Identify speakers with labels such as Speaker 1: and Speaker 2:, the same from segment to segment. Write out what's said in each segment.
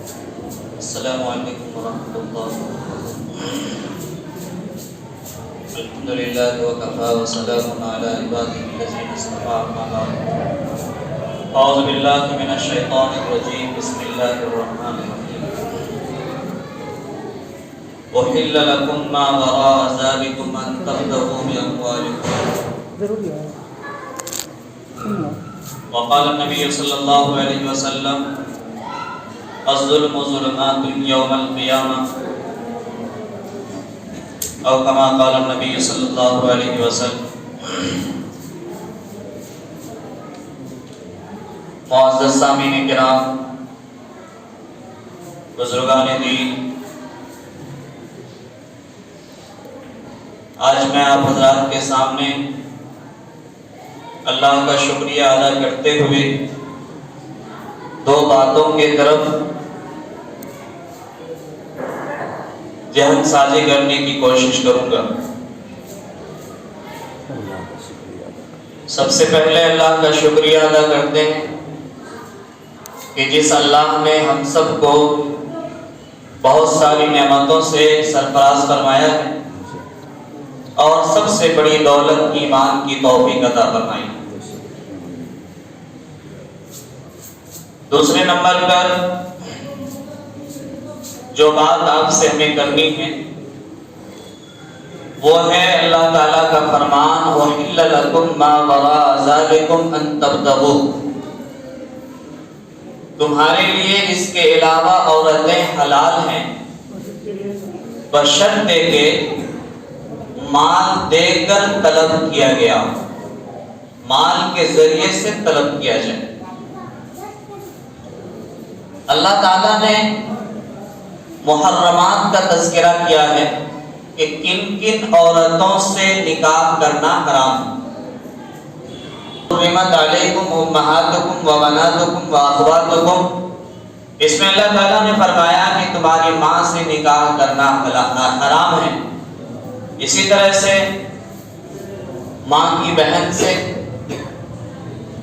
Speaker 1: السلام علیکم ورحمۃ اللہ الحمد للہ وکفی وسلام علی عبادہ الذین اصطفی اما بعد اعوذ باللہ من الشیطان الرجیم بسم اللہ الرحمن الرحیم احل لکم ما وراء ذلکم ان تبتغوا باموالکم وقال النبی صلی اللہ علیہ وسلم الظلم ظلمات یوم القیامہ او کما قال النبی صلی اللہ علیہ وسلم۔ معزز سامعین کرام، بزرگان دین، آج میں آپ حضرات کے سامنے اللہ کا شکریہ ادا کرتے ہوئے دو باتوں کے طرف ذہن سازی کرنے کی کوشش کروں گا۔ سب سے پہلے اللہ کا شکریہ ادا کرتے ہیں کہ جس اللہ نے ہم سب کو بہت ساری نعمتوں سے سرفراز فرمایا ہے اور سب سے بڑی دولت ایمان کی توفیق عطا فرمائی۔ دوسرے نمبر پر جو بات آپ سے ہمیں کرنی ہے وہ ہے اللہ تعالیٰ کا فرمان وَحِلَّ لَكُمْ مَا وَرَاءَ ذَلِكُمْ أَن تَبْتَغُوا، تمہارے لیے اس کے علاوہ عورتیں حلال ہیں بشرطے کہ مال دے کر طلب کیا گیا، مال کے ذریعے سے طلب کیا جائے۔ اللہ تعالیٰ نے محرمات کا تذکرہ کیا ہے کہ کن کن عورتوں سے نکاح کرنا حرام ہے۔ حرمت علیکم امہاتکم وبناتکم واخواتکم، اس میں اللہ تعالیٰ نے فرمایا کہ تمہاری ماں سے نکاح کرنا حرام ہے۔ اسی طرح سے ماں کی بہن سے،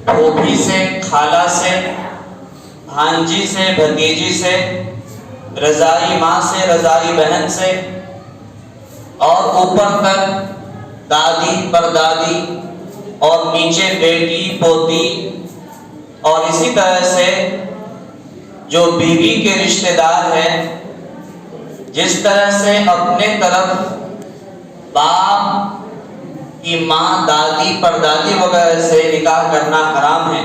Speaker 1: پھوپھی سے، خالہ سے، بھانجی سے، بھتیجی سے، رضائی ماں سے، رضائی بہن سے، اور اوپر تک دادی، پردادی، اور نیچے بیٹی، پوتی، اور اسی طرح سے جو بیوی کے رشتہ دار ہیں، جس طرح سے اپنے طرف باپ کی ماں، دادی، پردادی وغیرہ سے نکاح کرنا حرام ہے،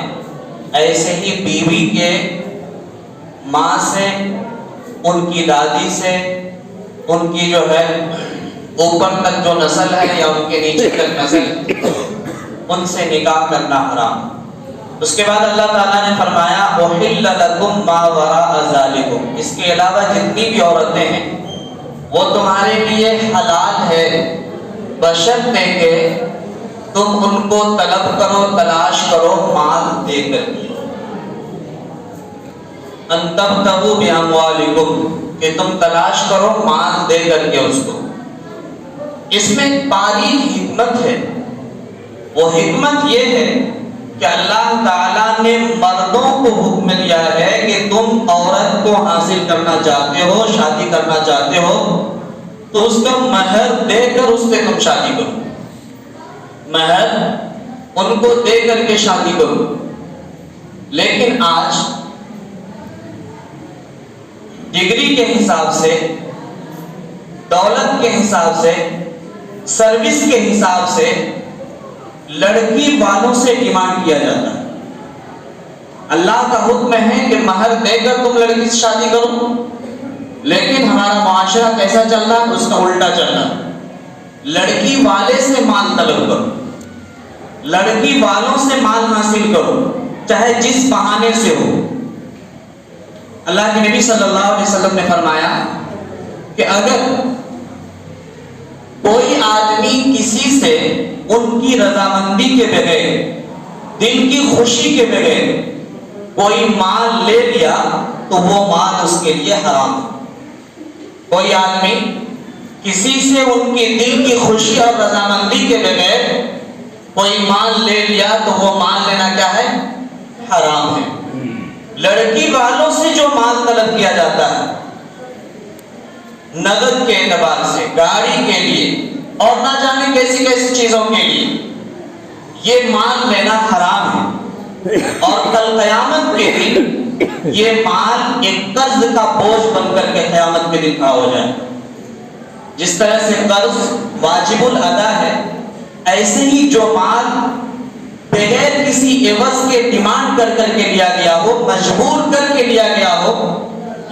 Speaker 1: ایسے ہی بیوی کے ماں سے، ان کی دادی سے، ان کی جو ہے اوپر تک جو نسل ہے یا ان کے نیچے تک نسل، ان سے نکاح کرنا حرام۔ اس کے بعد اللہ تعالیٰ نے فرمایا احل لکم ما وراء ذالکم، اس کے علاوہ جتنی بھی عورتیں ہیں وہ تمہارے لیے حلال ہے بشرطے کہ تم ان کو طلب کرو، تلاش کرو مال دے کر۔ ان تبتغوا باموالکم، کہ تم تلاش کرو مال دے کر کے اس کو۔ اس میں ایک باریک حکمت ہے، وہ حکمت یہ ہے کہ اللہ تعالیٰ نے مردوں کو حکم دیا ہے کہ تم عورت کو حاصل کرنا چاہتے ہو، شادی کرنا چاہتے ہو تو اس کا مہر دے کر اس سے تم شادی کرو، مہر ان کو دے کر کے شادی کرو۔ لیکن آج ڈگری کے حساب سے، دولت کے حساب سے، سروس کے حساب سے لڑکی والوں سے ڈیمانڈ کیا جاتا ہے۔ اللہ کا حکم ہے کہ مہر دے کر تم لڑکی سے شادی کرو، لیکن ہمارا معاشرہ کیسا چل رہا ہے؟ اس کا الٹا چل رہا ہے۔ لڑکی والے سے مال طلب کرو، لڑکی والوں سے مال حاصل کرو، چاہے جس بہانے سے ہو۔ اللہ کے نبی صلی اللہ علیہ وسلم نے فرمایا کہ اگر کوئی آدمی کسی سے ان کی رضامندی کے بغیر، دل کی خوشی کے بغیر کوئی مال لے لیا تو وہ مال اس کے لیے حرام ہے۔ کوئی آدمی کسی سے ان کی دل کی خوشی اور رضامندی کے بغیر کوئی مال لے لیا تو وہ مال لینا کیا ہے؟ حرام ہے۔ لڑکی والوں سے جو مال طلب کیا جاتا ہے نقد کے اعتبار سے، گاڑی کے لیے اور نہ جانے کیسی کیسی چیزوں کے لیے، یہ مال لینا حرام ہے، اور کل قیامت کے دن یہ مال ایک قرض کا بوجھ بن کر کے قیامت کے دن کھڑا ہو جائے۔ جس طرح سے قرض واجب الادا ہے، ایسے ہی جو مال بغیر کسی عوض کے ڈیمانڈ کر کر کے لیا گیا ہو، مجبور کر کے لیا گیا ہو،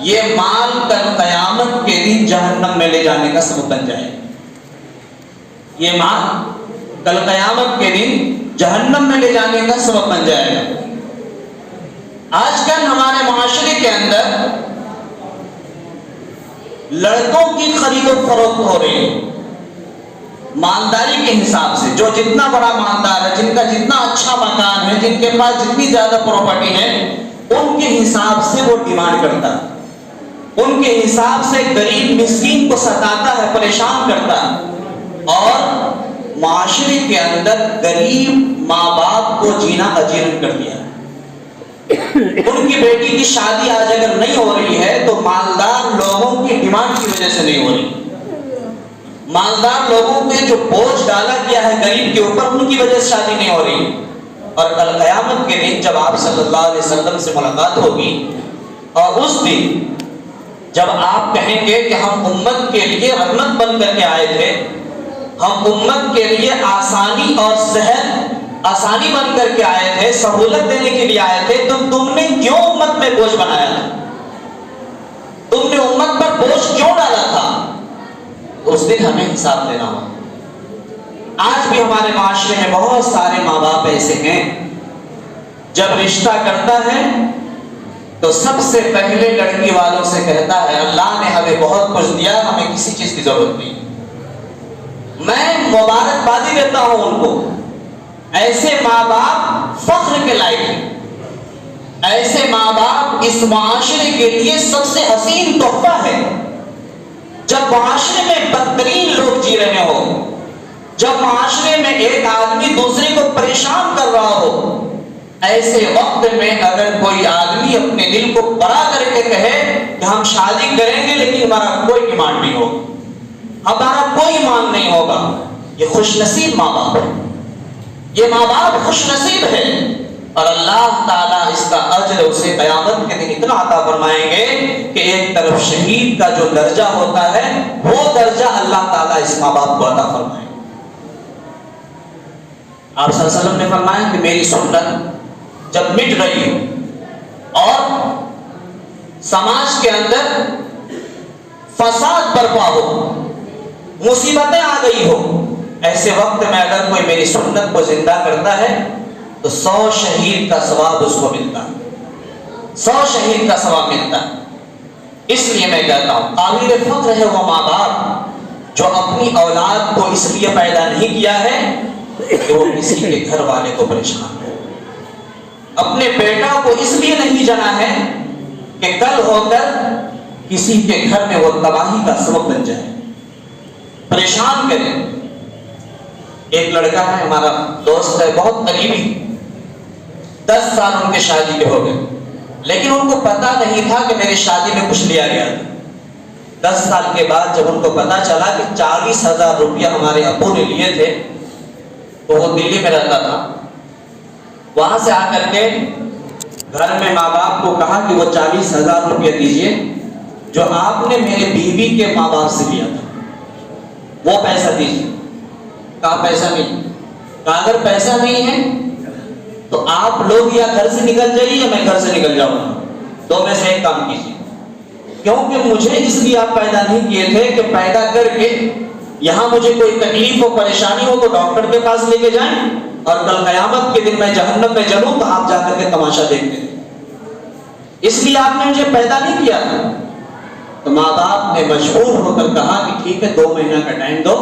Speaker 1: یہ مال کل قیامت کے دن جہنم میں لے جانے کا سبب بن جائے۔ یہ مال کل قیامت کے دن جہنم میں لے جانے کا سبب بن جائے گا۔ آج کل ہمارے معاشرے کے اندر لڑکوں کی خرید و فروخت ہو رہی ہے مالداری کے حساب سے۔ جو جتنا بڑا مالدار ہے، جن کا جتنا اچھا مکان ہے، جن کے پاس جتنی زیادہ پراپرٹی ہے، ان کے حساب سے وہ ڈیمانڈ کرتا ہے، ان کے حساب سے غریب مسکین کو ستاتا ہے، پریشان کرتا ہے، اور معاشرے کے اندر غریب ماں باپ کو جینا اجیرن کر دیا ہے۔ ان کی بیٹی کی شادی آج اگر نہیں ہو رہی ہے تو مالدار لوگوں کی ڈیمانڈ کی وجہ سے نہیں ہو رہی، مالدار لوگوں پہ جو بوجھ ڈالا گیا ہے غریب کے اوپر، ان کی وجہ سے شادی نہیں ہو رہی۔ اور کل قیامت کے دن جب آپ صلی اللہ علیہ وسلم سے ملاقات ہوگی، اور اس دن جب آپ کہیں گے کہ ہم امت کے لیے رحمت بن کر کے آئے تھے، ہم امت کے لیے آسانی اور صحت آسانی بن کر کے آئے تھے، سہولت دینے کے لیے آئے تھے، تو تم نے کیوں امت میں بوجھ بنایا تھا؟ تم نے امت پر بوجھ کیوں ڈالا تھا؟ اس دن ہمیں حساب دینا ہوگا۔ آج بھی ہمارے معاشرے میں بہت سارے ماں باپ ایسے ہیں، جب رشتہ کرتا ہے تو سب سے پہلے لڑکی والوں سے کہتا ہے اللہ نے ہمیں بہت کچھ دیا، ہمیں کسی چیز کی ضرورت نہیں۔ میں مبارکبادی دیتا ہوں ان کو۔ ایسے ماں باپ فخر کے لائق ہیں، ایسے ماں باپ اس معاشرے کے لیے سب سے حسین تحفہ ہے۔ جب معاشرے میں بدترین لوگ جی رہے ہو، جب معاشرے میں ایک آدمی دوسرے کو پریشان کر رہا ہو، ایسے وقت میں اگر کوئی آدمی اپنے دل کو بڑا کر کے کہے کہ ہم شادی کریں گے لیکن ہمارا کوئی ڈیمانڈ نہیں ہوگا، ہمارا کوئی مانگ نہیں ہوگا، یہ خوش نصیب ماں باپ ہے، یہ ماں باپ خوش نصیب ہے، اور اللہ تعالیٰ اس کا اجر اسے قیامت کے دن اتنا عطا فرمائیں گے کہ ایک طرف شہید کا جو درجہ ہوتا ہے وہ درجہ اللہ تعالیٰ اس ماں باپ کو عطا فرمائے۔ آپ صلی اللہ علیہ وسلم نے فرمایا کہ میری سنت جب مٹ رہی ہو اور سماج کے اندر فساد برپا ہو، مصیبتیں آ گئی ہو، ایسے وقت میں اگر کوئی میری سنت کو زندہ کرتا ہے تو 100 شہید کا ثواب اس کو ملتا ہے، 100 شہید کا ثواب ملتا ہے۔ اس لیے میں کہتا ہوں قابل فخر ہے وہ ماں باپ جو اپنی اولاد کو اس لیے پیدا نہیں کیا ہے کہ وہ کسی کے گھر والے کو پریشان ہو، اپنے بیٹا کو اس لیے نہیں جنا ہے کہ کل ہو کر کسی کے گھر میں وہ تباہی کا سبب بن جائے، پریشان کرے۔ ایک لڑکا ہے ہمارا دوست ہے، بہت قریبی، 10 سال ان کے شادی کے ہو گئے، لیکن ان کو پتا نہیں تھا کہ میری شادی میں کچھ لیا گیا تھا۔ 10 سال کے بعد جب ان کو پتا چلا کہ 40,000 روپیہ ہمارے ابو نے لیے تھے، تو وہ دلی میں رہتا تھا، وہاں سے آ کر کے گھر میں ماں باپ کو کہا کہ وہ 40,000 روپیہ دیجئے جو آپ نے میرے بیوی کے ماں باپ سے لیا تھا، وہ پیسہ دیجئے۔ کہا پیسہ نہیں، کہا اگر پیسہ نہیں ہے تو آپ لوگ یا گھر سے نکل جائیے یا میں گھر سے نکل جاؤں گا، دو میں سے ایک کام کیجیے، کیونکہ مجھے اس لیے آپ پیدا نہیں کیے تھے کہ پیدا کر کے یہاں مجھے کوئی تکلیف ہو پریشانی ہو تو ڈاکٹر کے پاس لے کے جائیں اور کل قیامت کے دن میں جہنم میں جلوں تو آپ جا کر کے تماشا دیکھتے ہیں، اس لیے آپ نے مجھے پیدا نہیں کیا تھا۔ تو ماں باپ نے مجبور ہو کر کہا کہ ٹھیک ہے 2 مہینہ کا ٹائم دو،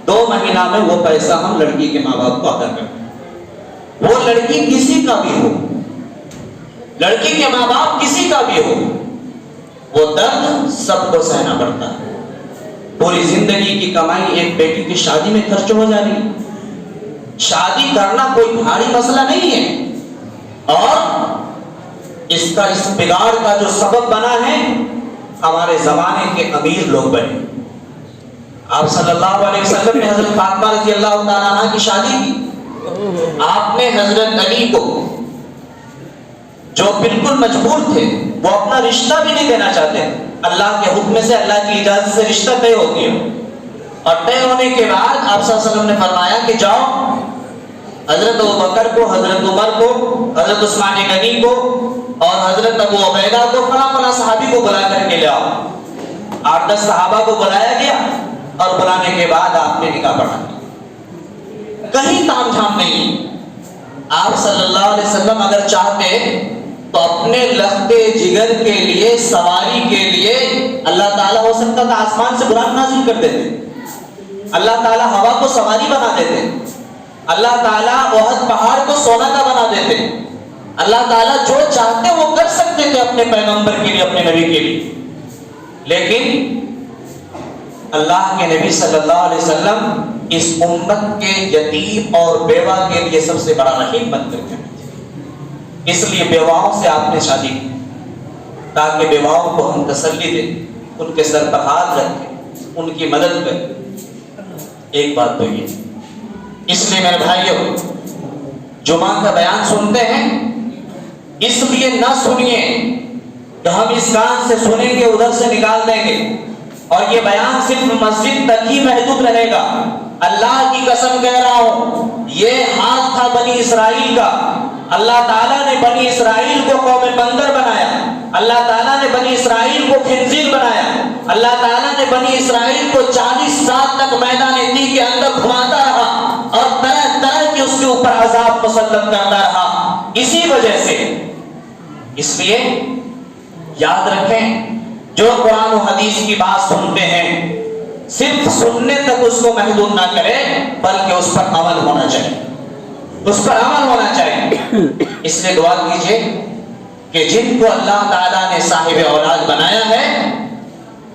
Speaker 1: 2 مہینہ میں وہ پیسہ ہم لڑکی کے ماں باپ کو ادا کرتے ہیں۔ وہ لڑکی کسی کا بھی ہو، لڑکی کے ماں باپ کسی کا بھی ہو، وہ درد سب کو سہنا پڑتا ہے۔ پوری زندگی کی کمائی ایک بیٹی کی شادی میں خرچ ہو جا رہی ہے۔ شادی کرنا کوئی بھاری مسئلہ نہیں ہے، اور اس بگاڑ کا جو سبب بنا ہے ہمارے زمانے کے امیر لوگ بنے. آپ صلی اللہ علیہ وسلم نے حضرت فاطمہ رضی اللہ تعالیٰ عنہ کی شادی کی. آپ نے حضرت علی کو جو بالکل مجبور تھے, وہ اپنا رشتہ بھی نہیں دینا چاہتے, اللہ کے حکم سے, اللہ کی اجازت سے رشتہ طے ہو گیا, اور طے ہونے کے بعد آپ صلی اللہ علیہ وسلم نے فرمایا کہ جاؤ حضرت ابوبکر کو, حضرت عمر کو, حضرت عثمان غنی کو اور حضرت ابو عبیدہ کو, فلاں فلاں صحابی کو بلا کر کے لے آؤ. 8-10 صحابہ کو بلایا گیا اور بلانے کے بعد آپ نے نکاح پڑھا. کہیں تام جھام نہیں. آپ صلی اللہ علیہ وسلم اگر چاہتے تو اپنے لخت جگر کے لیے, سواری کے لیے اللہ تعالیٰ ہو سکتا تھا آسمان سے قرآن نازل کر دیتے, اللہ تعالیٰ ہوا کو سواری بنا دیتے, اللہ تعالیٰ احد پہاڑ کو سونا کا بنا دیتے. اللہ تعالیٰ جو چاہتے وہ کر سکتے تھے اپنے پیغمبر کے لیے, اپنے نبی کے لیے. لیکن اللہ کے نبی صلی اللہ علیہ وسلم اس امت کے یتیم اور بیوہ کے لیے سب سے بڑا رحیم بن کر کے, اس لیے بیواؤں سے آپ نے شادی کی تاکہ بیواؤں کو ہم تسلی دیں, ان کے سر پر ہاتھ رکھیں, ان کی مدد کریں. ایک بات تو یہ, اس لیے میرے بھائیوں, جمعہ کا بیان سنتے ہیں اس لیے نہ سنیے کہ ہم اس کان سے سنیں گے ادھر سے نکال دیں گے اور یہ بیان صرف مسجد تک ہی محدود رہے گا. اللہ کی قسم کہہ رہا ہوں, یہ ہاتھ تھا بنی اسرائیل کا. اللہ تعالیٰ نے بنی اسرائیل کو قوم بندر بنایا, اللہ تعالیٰ نے بنی اسرائیل کو خنزیر بنایا, اللہ تعالیٰ نے بنی اسرائیل کو 40 سال تک میدان تیہ کے اندر گھماتا رہا اور طرح طرح کی اس کے اوپر عذاب مسلط کرتا رہا. اسی وجہ سے, اس لیے یاد رکھیں, جو قرآن و حدیث کی بات سنتے ہیں صرف سننے تک اس کو محدود نہ کرے, بلکہ اس پر عمل ہونا چاہیے, اس پر عمل ہونا چاہیے. اس لیے دعا کیجئے کہ جن کو اللہ تعالیٰ نے صاحب اولاد بنایا ہے,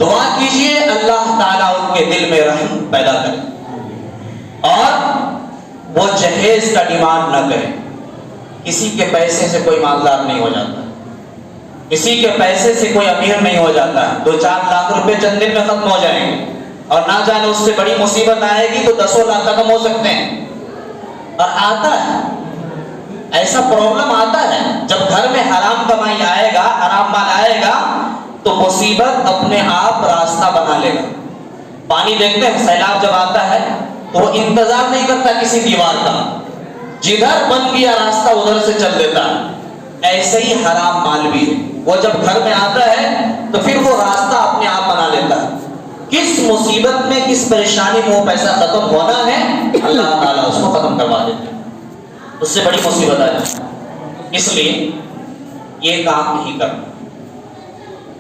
Speaker 1: دعا کیجئے اللہ تعالیٰ ان کے دل میں رحم پیدا کرے اور وہ جہیز کا ڈیمانڈ نہ کرے. کسی کے پیسے سے کوئی مالدار نہیں ہو جاتا, کسی کے پیسے سے کوئی امیر نہیں ہو جاتا. 2-4 لاکھ روپے چند دن میں ختم ہو جائیں گے, اور نہ جانے اس سے بڑی مصیبت آئے گی تو 10 لاکھ ختم ہو سکتے ہیں. اور آتا ہے, ایسا پرابلم آتا ہے, جب گھر میں حرام کمائی آئے گا, حرام مال آئے گا, تو مصیبت اپنے آپ راستہ بنا لے گا. پانی دیکھتے ہیں, سیلاب جب آتا ہے تو وہ انتظار نہیں کرتا کسی دیوار کا, جدھر بن گیا راستہ ادھر سے چل دیتا ہے. ایسے ہی حرام مال بھی ہے, وہ جب گھر میں آتا ہے تو پھر وہ راستہ اپنے آپ بنا لیتا ہے. کس مصیبت میں, کس پریشانی میں وہ پیسہ ختم ہونا ہے, اللہ تعالیٰ اس کو ختم کروا دیتے ہیں, اس سے بڑی مصیبت آ جاتی ہے. اس لیے یہ کام نہیں کرنا.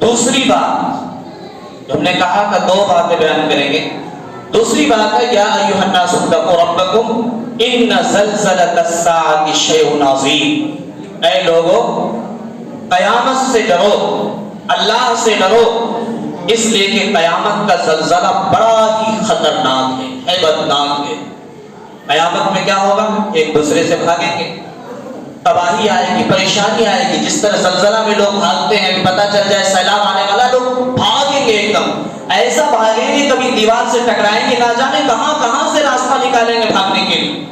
Speaker 1: دوسری بات ہم نے کہا کہ 2 باتیں بیان کریں گے. دوسری بات ہے, یا ایھا الناس اتقوا ربکم ان زلزلۃ الساعۃ شیء عظیم. اے لوگو, قیامت سے ڈرو, اللہ سے ڈرو, اس لیے کہ قیامت کا زلزلہ بڑا ہی خطرناک ہے, ہیبتناک ہے. قیامت میں کیا ہوگا, ایک دوسرے سے بھاگیں گے, تباہی آئے گی, پریشانی آئے گی. جس طرح زلزلہ میں لوگ بھاگتے ہیں, پتہ چل جائے سیلاب آنے والا, لوگ بھاگیں گے ایک دم, ایسا بھاگیں گے کبھی دیوار سے ٹکرائیں گے, نہ جانے کہاں کہاں سے راستہ نکالیں گے بھاگنے کے لیے.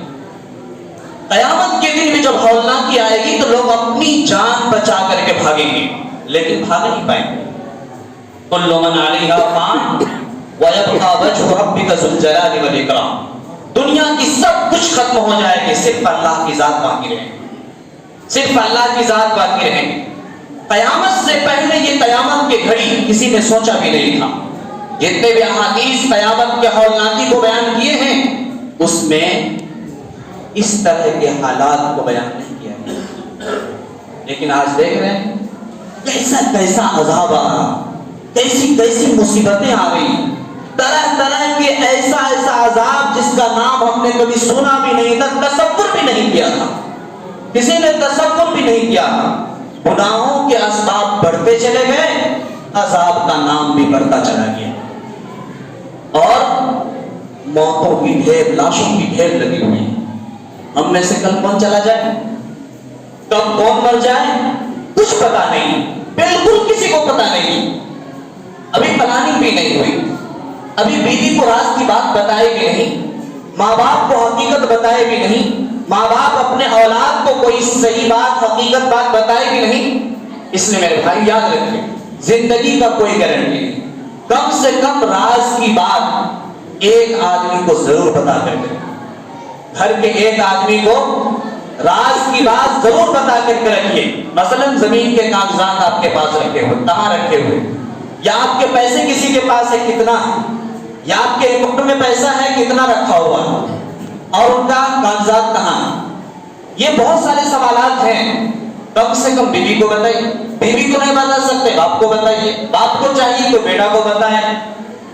Speaker 1: قیامت کے دن میں جب ہولناکی آئے گی تو لوگ اپنی جان بچا کر کے بھاگیں گے, لیکن بھاگ نہیں پائیں گے. کل من علیہا فان ویبقى وجہ ربک ذو الجلال والاکرام. دنیا کی سب کچھ ختم ہو جائے گی, صرف اللہ کی ذات باقی رہے گی, صرف اللہ کی ذات باقی رہے گی. قیامت سے پہلے یہ قیامت کی گھڑی کسی نے سوچا بھی نہیں تھا. جتنے بھی احادیث قیامت کے ہولناکی کو بیان کیے ہیں, اس میں اس طرح کے حالات کو بیان نہیں کیا گیا. لیکن آج دیکھ رہے ہیں کیسا کیسا عذاب آ رہا, کیسی کیسی مصیبتیں آ گئی, طرح طرح کے ایسا ایسا عذاب جس کا نام ہم نے کبھی سنا بھی نہیں تھا, تصور بھی نہیں کیا تھا, کسی نے تصور بھی نہیں کیا تھا. گناہوں کے اسباب بڑھتے چلے گئے, عذاب کا نام بھی بڑھتا چلا گیا, اور موتوں کی ڈھیر, لاشوں کی ڈھیر لگی ہوئی ہے. ہم میں سے کل کون چلا جائے, کب کون مر جائے, کچھ پتا نہیں، بالکل کسی کو پتا نہیں، ابھی پلاننگ بھی نہیں ہوئی، ابھی بیوی کو راز کی بات بتائے بھی نہیں، ماں باپ کو حقیقت بتائے بھی نہیں، ماں باپ اپنے اولاد کو کوئی صحیح بات حقیقت بات بتائے بھی نہیں۔ اس لیے میرے بھائی یاد رکھیں، زندگی کا کوئی گارنٹی نہیں، کم سے کم راز کی بات ایک آدمی کو ضرور بتا کر کے، گھر کے ایک آدمی کو راز کی بات ضرور بتا کر کے رکھیے۔ مثلا زمین کے کاغذات آپ کے پاس رکھے ہوئے، کہاں رکھے ہوئے، یا آپ کے پیسے کسی کے پاس ہے کتنا ہے، یا آپ کے اکاؤنٹ میں پیسہ ہے کتنا رکھا ہوا ہے، اور ان کا کاغذات کہاں ہے، یہ بہت سارے سوالات ہیں۔ کم سے کم بیوی کو بتائیے، بیوی کو نہیں بتا سکتے باپ کو بتائیے، باپ کو چاہیے تو بیٹا کو بتائیں۔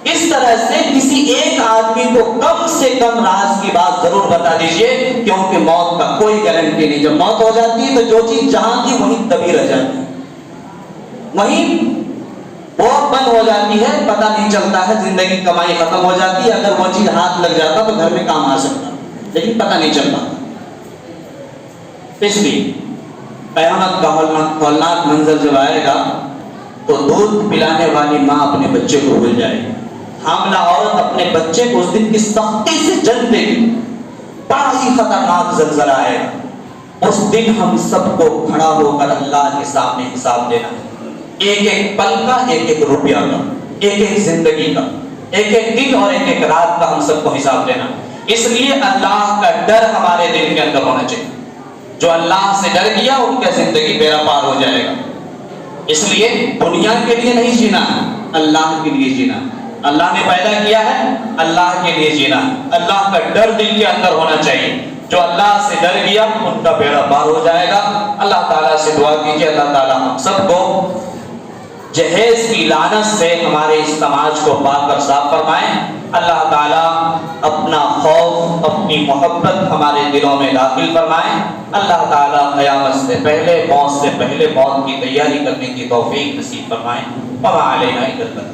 Speaker 1: اس طرح سے کسی ایک آدمی کو کم سے کم راز کی بات ضرور بتا دیجئے، کیونکہ موت کا کوئی گارنٹی نہیں، جب موت ہو جاتی ہے تو جو چیز جہاں کی وہیں دبی رہ جاتی ہے، وہیں وہ بند ہو جاتی ہے، پتہ نہیں چلتا ہے، زندگی کمائی ختم ہو جاتی ہے، اگر وہ چیز ہاتھ لگ جاتا تو گھر میں کام آ سکتا لیکن پتہ نہیں چلتا۔ اس لیے قیامت کا ہولناک منظر جب آئے گا تو دودھ پلانے والی ماں اپنے بچے کو بھول جائے گی، حاملہ عورت اپنے بچے کو اس دن کی سختی سے جل دے گی، بڑا ہی خطرناک زلزلہ آئے گا۔ اس دن ہم سب کو کھڑا ہو کر اللہ کے سامنے حساب دینا ہے، ایک ایک پل کا، ایک ایک روپیہ کا، ایک ایک زندگی کا، ایک ایک دن اور ایک ایک رات کا ہم سب کو حساب دینا۔ اس لیے اللہ کا ڈر ہمارے دل کے اندر ہونا چاہیے، جو اللہ سے ڈر گیا ان کا زندگی بیڑا پار ہو جائے گا۔ اس لیے دنیا کے لیے نہیں جینا ہے، اللہ کے لیے جینا ہے، اللہ نے پیدا کیا ہے اللہ کے لیے جینا ہے، اللہ کا ڈر دل کے اندر ہونا چاہیے، جو اللہ سے ڈر گیا ان کا بیڑا پار ہو جائے گا۔ اللہ تعالیٰ سے دعا کیجیے اللہ تعالیٰ ہم سب کو جہیز کی لعنت سے ہمارے اس سماج کو پاک اور صاف فرمائیں۔ اللہ تعالیٰ اپنا خوف، اپنی محبت ہمارے دلوں میں داخل فرمائیں۔ اللہ تعالیٰ قیامت سے پہلے، موت سے پہلے موت کی تیاری کرنے کی توفیق نصیب فرمائیں۔ وما علینا الا البلاغ۔